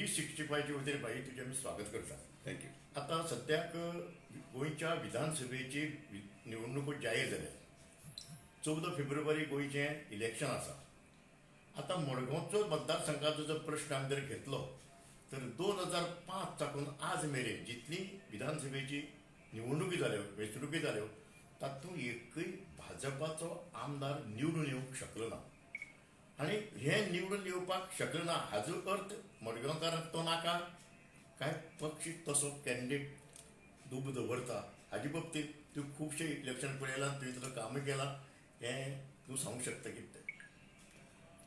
365चे वतीन भाई तुझे मी स्वागत करता. थँक्यू. आता सद्याक गोंयच्या विधानसभेची निवडणूक जाहीर जाल्या. 14 फेब्रुवारी गोंयचें इलेक्शन आसा. आता मडगांवचो मतदारसंघाचो जर प्रश्न आमी जर घेतलो तर 2005 साकून आज मेरेन जितली विधानसभेची निवडणुकी जाल्यो वेंचणुकी जाल्यो तातूंत एकूय भाजपाचो आमदार निवडून येवंक शकलो ना. आणि हे निवडून येवपाक शकलो ना हाजो अर्थ मडगांवकारांक तो नाका काय पक्ष तसो कॅन्डिडेट दूब दवरता हाजे बाबतींत तूं खुबशे इलेक्शन पळयलां तुवें तुजो कामूय केलां हें तूं सांगूंक शकता कितें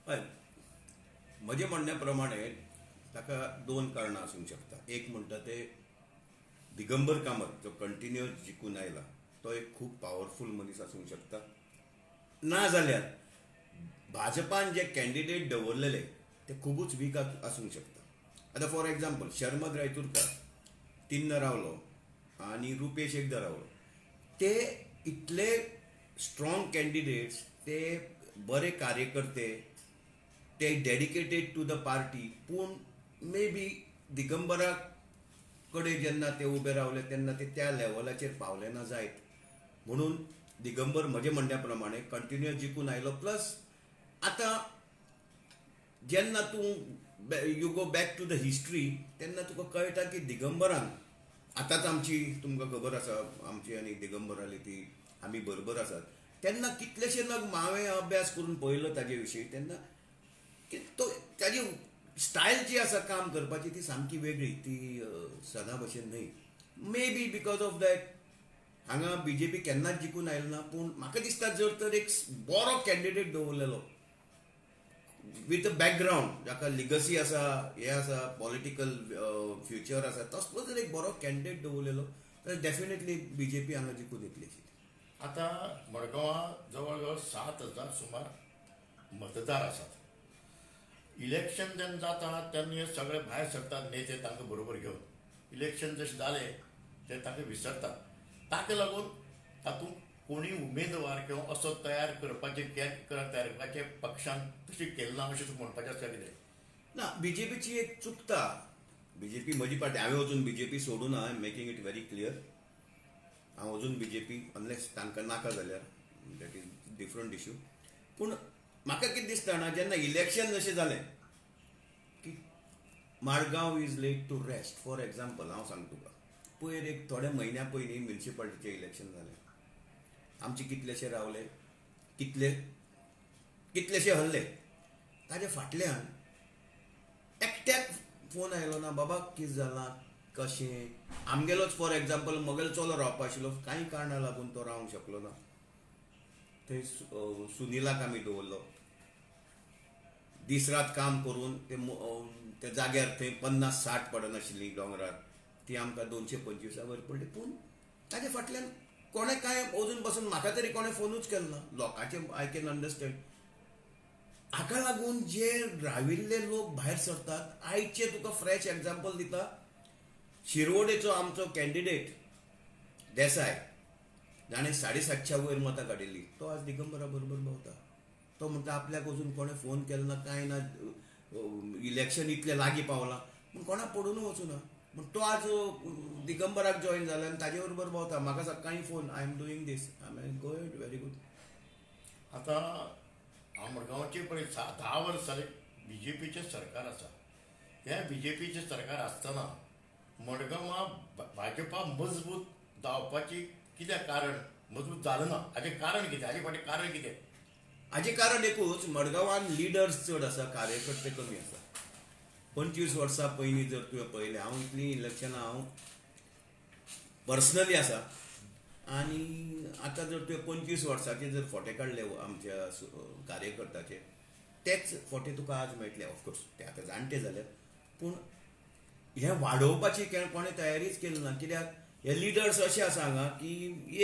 हय, म्हजे म्हणण्या प्रमाणे ताका दोन कारणां आसूंक शकता. एक म्हणटा ते दिगंबर कामत जो कंटिन्युअस जिखून आयला तो एक खूब पॉवरफूल मनीस आसूंक शकता. ना जाल्यार भाजपान जे कॅन्डिडेट दवरलेले ते खूबच वीक आसूंक शकता. आतां फॉर एग्जाम्पल शर्मद रायतुरकार तिन्न रावलो आनी रुपेश एकदा रावलो. ते इतले स्ट्रॉंग कॅन्डिडेट्स, ते बरे कार्यकर्ते, ते डेडिकेटेड टू द पार्टी. पूण मे बी दिगंबरा कडेन जेन्ना ते उबे रावले तेन्ना ते त्या लेवलाचेर पावले ना जायत. म्हणून दिगंबर म्हजे म्हणण्या प्रमाणे कंटिन्युअस जिखून आयलो. प्लस आतां जेन्ना तूं you go back to the history तेन्ना तुका कळटा की दिगंबरान आतांच आमची तुमकां खबर आसा आमची आनी दिगंबराली ती आमी बरोबर आसात. तेन्ना कितलेशे लोक हांवें अभ्यास करून पळयलो ताजे विशीं तेन्ना तो ताजी स्टायल जी आसा काम करपाची ती सामकी वेगळी, ती सदां भशेन न्हय. May be because of that हांगा बीजेपी केन्नाच जिखून आयलो ना. पूण म्हाका दिसता जर तर एक बरो कॅन्डिडेट दवरलेलो विथ अ बॅकग्रावंड जाका लिगसी आसा, हे आसा, पॉलिटिकल फ्युचर आसा, तसलो जर एक बरो कॅन्डिडेट दवरलेलो तर डेफिनेटली बीजेपी हांगा जिखून येतली. आता मडगांवां जवळ जवळ 7,000 सुमार मतदार आसात. इलेक्शन जेन्ना जाता तेन्ना हे सगळे भायर सरतात नेते तांकां बरोबर घेवन. इलेक्शन जशें जालें ते तांकां विसरतात. ताका लागून तातूंत कोणी उमेदवार किंवा असो तयार करपाचे तयार करपाचे पक्षान तशें केलें ना अशें म्हणपाचें आसता कितें ना. बीजेपीची एक चुकता. बीजेपी म्हजी पार्टी, हांवें अजून बीजेपी सोडूं ना. I am making it very clear. हांव अजून बीजेपी अनलेस तांकां नाका जाल्यार दॅट इज डिफरंट इश्यू. पूण म्हाका कितें दिसता ना, जेन्ना इलेक्शन जशें जालें की Margao is late to rest. For example हांव सांगता तुका, पयर एक थोड्या म्हयन्या पयलीं म्युनिसिपालिटीचें इलेक्शन जालें. आमचे कितलेशे रावले, कितलेशे हरले. ताजे फाटल्यान एकट्याक फोन आयलो ना, बाबा कितें जालां कशें. आमगेलोच फॉर एग्जाम्पल म्हगेलो चलो रावपा आशिल्लो, कांय कारणां लागून तो रावंक शकलो ना. थंय सुनिलाक आमी दवरलो. दीस रात काम करून ते जाग्यार थंय 50-60 पडनाशिल्ली दोंगरार, ती आमकां 225 वर पडली. पूण ताजे फाटल्यान कोणें कांय अजून बसून म्हाका तरी कोणें फोनूच केलो ना. लोकांचे आय कॅन अंडरस्टँड. हाका लागून जे राविल्ले लोक भायर सरतात. आयचे तुका फ्रेश एग्जाम्पल दिता. शिरवडेचो आमचो कॅन्डिडेट देसाय, जाणें 750 वयर मतां काडिल्ली, तो आज दिगंबरा बरोबर भोंवता. तो म्हणटा आपल्याक अजून कोणें फोन केलो ना, कांय ना, इलेक्शन इतलें लागीं पावलां पूण कोणाक पडून वचूना. पूण तो आज दिगंबराक जॉईन जाला आनी ताजे बरोबर भोंवता. म्हाका सकाळीं phone, I am doing this. I go head, very good. आता हांव मडगांवचे पळय 10 वर्स जाले बीजेपीचें सरकार आसा. हें बीजेपीचें सरकार आसतना मडगांवां भाजपा मजबूत जावपाची कितें कारण मजबूत जालें ना हाजें कारण कितें, हाजे फाटीं कारण कितें? हाजें कारण एकूच, मडगांवान लिडर्स चड आसा, कार्यकर्ते कमी आसा. 25 वर्सां पयलीं जर तुवें पळयलें, हांव इतलीं इलेक्शनां हांव पर्सनली आसा. आनी आतां जर तुवें 25 वर्सांचे जर फोटे काडले आमच्या कार्यकर्त्याचे, तेच फोटे तुका आज मेळटले. ऑफकोर्स ते आतां जाणटे जाल्यात. पूण हें वाडोवपाची कोणें तयारीच केली ना. कित्याक हे लिडर्स अशे आसा हांगा की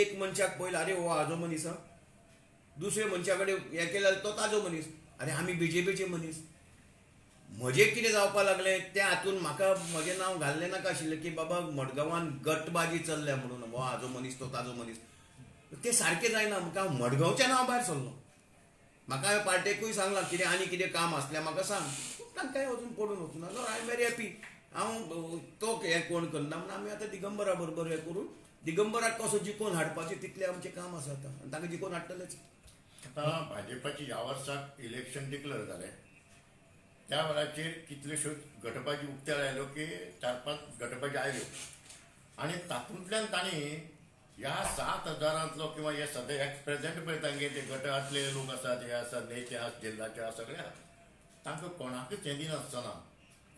एक मनशाक पळयलो, अरे हो हाजो मनीस आहा. दुसऱ्या मनशा कडेन हें केल्यार तो ताजो मनीस. अरे आमी बीजेपीचे मनीस. म्हजें कितें जावपा लागलें त्या हातून म्हाका म्हजें नांव घाल्लें नाका आशिल्लें की बाबा मडगांवान गटबाजी चल्ल्या म्हणून, हो हाजो मनीस तो ताजो मनीस. तें सारकें जायना. म्हाका मडगांवचें नांव भायर सरलो. म्हाका हांवें पार्टेकूय सांगलां कितें आनी कितें काम आसल्यार म्हाका सांग. तांकांय वचून पडून वचून आय एम व्हेरी हॅपी हांव तो हें कोण करना म्हणून आमी आतां दिगंबरा बरोबर हें करून दिगंबराक कसो जिखोवन हाडपाचें तितलें आमचें काम आसा आतां आनी ताका जिखोवन हाडटलेच. आतां भाजपाची ह्या वर्साक इलेक्शन डिक्लेअर जालें त्या वेळाचेर कितल्योश्योच गटबाजी उक्त्यार आयल्यो की 4-5 गटबाजी आयल्यो आनी तातूंतल्यान तांणी ह्या 7,000 किंवा हे सद्या एक्स प्रेझेंट पळय तांगे ते गटांतले लोक आसात हे आसात नेते आसात जिल्ल्याचे आसा सगळे आसात तांकां कोणाकच हें दिनासतना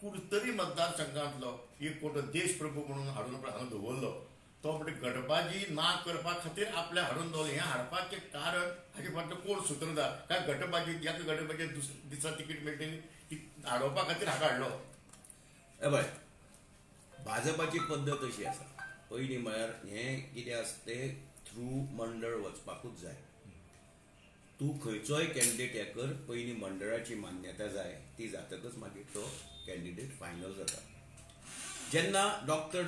कुडतरी मतदारसंघांतलो एक कोण देशप्रभू म्हणून हाडून हांगा दवरलो तो म्हणजे गटबाजी ना करपा खातीर आपल्या हाडून दवरलें हें हाडपाचें कारण हाचे फाटलो कोण सुत्रधार काय गटबाजी ह्या गटबाजी दिसा तिकीट मेळटली ती हाडोवपा खातीर हाका हाडलो. पळय भाजपाची पद्दत अशी आसा पयलीं म्हळ्यार हें कितें आसता तें थ्रू मंडळ वचपाकूच जाय. तूं खंयचोय कॅन्डिडेट हें कर पयलीं मंडळाची मान्यता जाय ती जातकच मागीर तो कॅन्डिडेट फायनल जाता. जेन्ना डॉक्टर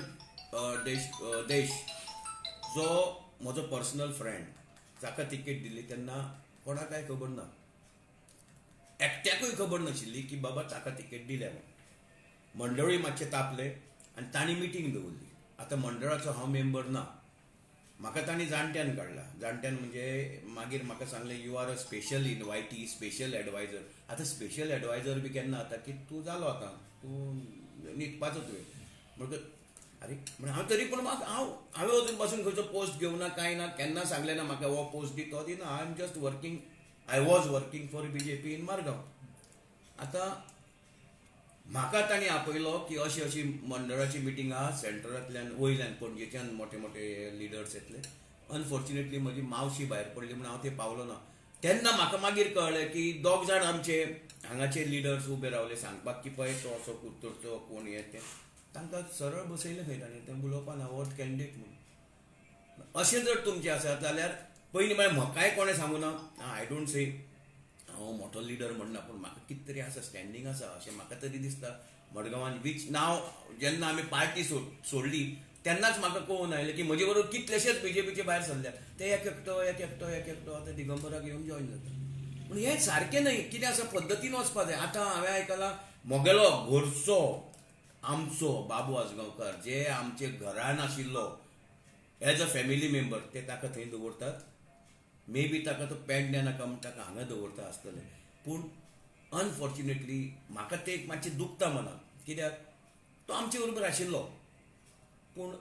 देश जो म्हजो पर्सनल फ्रेंड जाका तिकेट दिली तेन्ना कोणाक काय खबर ना एकट्याकूय खबर नाशिल्ली की बाबा ताका तिकेट दिल्या म्हणून. मंडळूय मातशें तापलें आनी तांणी मिटींग दवरली. आतां मंडळाचो हांव मेंबर ना म्हाका तांणी जाणट्यान काडला. जाणट्यान म्हणजे मागीर म्हाका सांगलें you are a special invitee special adviser. आतां स्पेशल एडवायजर बी केन्ना जाता की तूं जालो आतां तूं न्हिदपाचो तुवें म्हणटकच अरे म्हणजे हांव तरी पूण हांवें वचून बसून खंयचो पोस्ट घेवना कांय ना केन्ना सांगलें ना म्हाका हो पोस्ट दी तो दिना. I am just working I was working for BJP in Margao. आतां म्हाका तांणी आपयलो की अशी मंडळाची मिटींग आहा सेंटरांतल्यान वयल्यान पणजेच्यान मोठे मोठे लिडर्स येतले. अनफॉर्च्युनेटली म्हजी मावशी भायर पडली म्हणून हांव थंय पावलो ना. तेन्ना म्हाका मागीर कळ्ळें की 2 जाण आमचे हांगाचे लिडर्स उबे रावले सांगपाक की पळय तो असो कुर्तोचो कोण हें तें तांकां सरळ बसयलें खंय तांणी तें उलोवपा ना वोट कॅन्डिडेट म्हणून. अशें जर तुमचें आसत जाल्यार पयलीं म्हळ्यार म्हाकाय कोणें सांगूं ना आय डोंट से हांव मोठो लिडर म्हणना पूण म्हाका कितें तरी आसा स्टँडींग आसा अशें म्हाका तरी दिसता. मडगांवान वीच नांव जेन्ना आमी पार्टी सोडली तेन्नाच म्हाका कळून आयलें की म्हजे बरोबर कितलेशेच BJPचे भायर सरल्यात. ते एक एकटो आतां दिगंबराक येवन जॉयन जाता. पूण हें सारकें न्हय. कितें आसा पद्दतीन वचपा जाय. आतां हांवें आयकलां मोगेलो घरचो आमचो बाबू आजगांवकार जे आमचे घरान आशिल्लो एज अ फॅमिली मेंबर ते ताका थंय दवरतात. मे बी ताका तो पॅन्ट देनाका म्हूण ताका हांगा दवरता आसतलें. पूण अनफॉर्च्युनेटली म्हाका तें एक मातशें दुखता मनाक कित्याक तो आमचे बरोबर आशिल्लो. पूण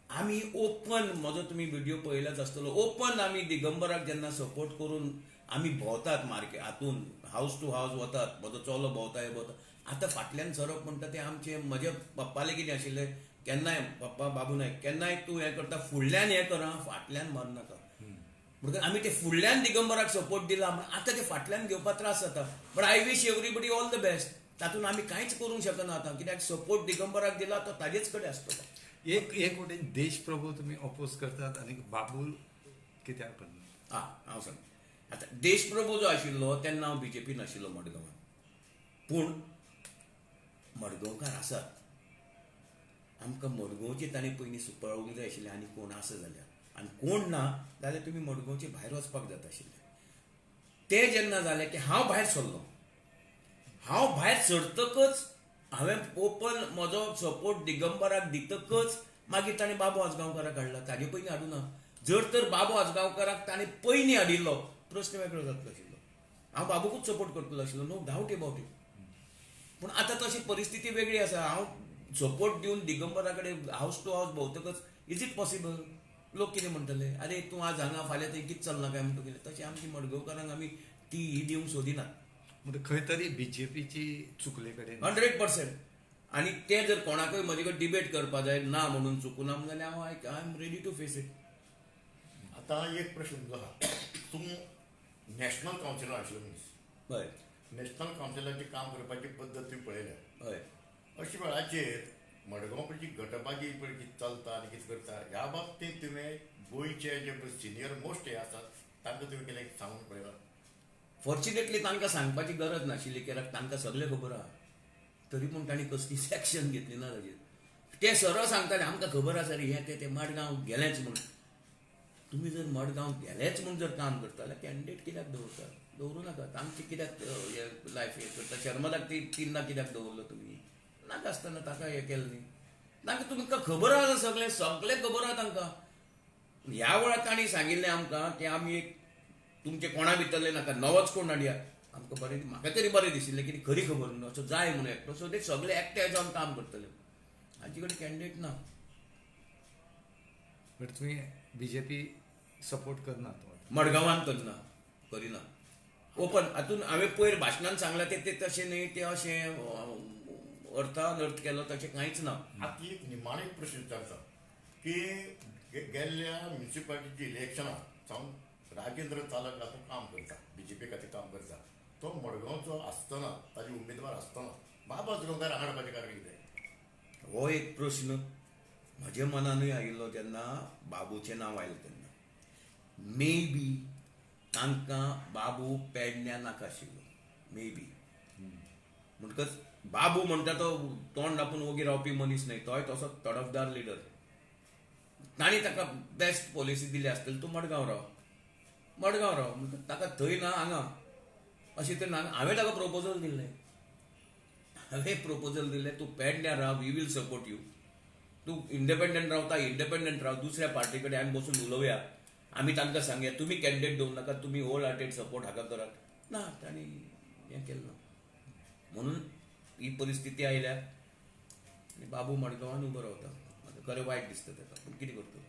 आमी ओपन म्हजो तुमी व्हिडियो पळयलाच आसतलो ओपन आमी दिगंबराक जेन्ना सपोर्ट करून आमी भोंवतात मार्केट हातून हावस टू हावस वतात म्हजो चलो भोंवता हे भोंवता. आतां फाटल्यान सरप म्हणटा तें आमचे म्हजे पप्पालें कितें आशिल्लें केन्नाय पप्पा बाबू नायक केन्नाय तूं हें करता फुडल्यान हें कर फाटल्यान मारनाका म्हणटकच आमी ते फुडल्यान दिगंबराक सपोर्ट दिला म्हणून आतां ते फाटल्यान घेवपाक त्रास जाता. But I wish everybody all the best. तातूंत आमी कांयच करूंक शकना आतां कित्याक सपोर्ट दिगंबराक दिला तो ताजेच कडेन आसतलो. एक वटेन देशप्रभू तुमी अपोज करतात आनी बाबू कित्याक करना? हांव सांग आतां देशप्रभू जो आशिल्लो तेन्ना हांव BJP नाशिल्लो मडगांवान. पूण मडगांवकार आसात. आमकां मडगांवची ताणें पयलीं सुपळोवंक जाय आशिल्लें आनी कोण आसा जाल्यार आनी कोण ना जाल्यार तुमी मडगांवचे भायर वचपाक जाता आशिल्लें. तें जेन्ना जालें की हांव भायर सरलो. हांव भायर सरतकच हांवें ओपन म्हजो सपोर्ट दिगंबराक दितकच मागीर ताणें बाबू आजगांवकाराक हाडला. ताजे पयलीं हाडूं ना. जर तर बाबू आजगांवकाराक ताणें पयलीं हाडिल्लो प्रस्न वेगळो जातलो आशिल्लो. हांव बाबूकूच सपोर्ट करतलो आशिल्लो नो डावट अबावट इट. पूण आतां तशी परिस्थिती वेगळी आसा. हांव सपोर्ट दिवन दिगंबरा कडेन हावस टू हावस भोंवतकच इज इट पॉसिबल लोक कितें म्हणटले अरे तूं आज हांगा फाल्यां थंय कितें चलना काय म्हणटकीर तशें आमची मडगांवकारांक आमी ती ही दिवंक सोदिनात. म्हणजे खंय तरी BJPची चुकले कडेन 100%. आनी तें जर कोणाकूय म्हजे कडेन डिबेट करपा जाय ना म्हणून चुकूना जाल्यार हांव I am ready to face it. आतां एक प्रश्न तुजो आहा तूं नॅशनल कावन्सिलर आशिल्लो मनीस. हय नॅशनल कावन्सिलाची काम करपाची पद्दत तुवें पळयल्या. हय अशा वेळाचेर मडगांवची गटबाजी पळय कितें चलता आनी कितें करता ह्या बाबतींत तुवें गोंयचे जे सिनियर मोस्ट हे आसात तांकां तुवें कितें सांगून पळयलां? फॉर्च्युनेटली तांकां सांगपाची गरज नाशिल्ली कित्याक तांकां सगळें खबर आहा. तरी पूण तांणी कसलीच एक्शन घेतली ना ताजेर. ते सरळ सांगताले आमकां खबर आसा रे हें तें मडगांव गेलेंच म्हूण. तुमी जर मडगांव गेलेच म्हूण जर काम करता जाल्यार कॅन्डिडेट कित्याक दवरता? दवरूं नाका तांची कित्याक लायफ हे करता शर्मलाक ती 3 कित्याक दवरलो तुमी नाका आसतना ताका हें केलें न्ही तांकां तुमकां खबर आसा सगळें खबर आहा तांकां ह्या वेळार तांणी सांगिल्लें आमकां की आमी एक तुमचे कोणा भितरले नाका नवोच कोण हाडया आमकां बरें म्हाका तरी बरें दिशिल्लें कितें खरी खबर न्हू असो जाय म्हणून एकटो सो ते सगळे एकठांय जावन काम करतले हांचे कडेन कॅन्डिडेट ना बट तुम्ही बीजेपी सपोर्ट करनात मडगांवांत करना करिना ओपन हातून हांवें पयर भाशणान सांगलां ते तशें न्ही ते अशें अर्थान अर्थ केलो तशें कांयच ना आता एक निमाणे प्रश्न विचारता की गेल्ल्या म्युन्सिपालिटीची इलेक्शनां जावन राजेंद्र चालक आतां काम करता बीजेपी खातीर काम करता तो मडगांवचो आसतना ताजे उमेदवार आसतना बाबा जगार हाडपाचें कारण कितें हो एक प्रश्न म्हज्या मनानूय आयिल्लो जेन्ना बाबूचें नांव आयलें तेन्ना मे बी तांकां बाबू पेडण्या नाका आशिल्लो मे बी म्हणटकच बाबू म्हणटा तो तोंड आपूण ओगी रावपी मनीस न्हय तोय तसो तडफदार लिडर तांणी ताका बेस्ट पॉलिसी दिली आसतली तूं मडगांव राव म्हणटा ताका थंय ना हांगा अशें तरेन हांवें ताका प्रपोजल दिल्लें तूं पेडण्या राव वी वील सपोर्ट यू तूं इंडिपेंडंट रावता इंडिपेंडंट राव दुसऱ्या पार्टी कडेन आमी बसून उलोवया आमी तांकां सांगया तुमी कॅन्डिडेट दवरूं नाका तुमी होल हार्टेड सपोर्ट हाका करात ना तांणी हें केलें ना म्हणून ही परिस्थिती आयल्या आनी बाबू मडगांवान उबो रावता म्हाका खरें वायट दिसता ताका पूण कितें करतलो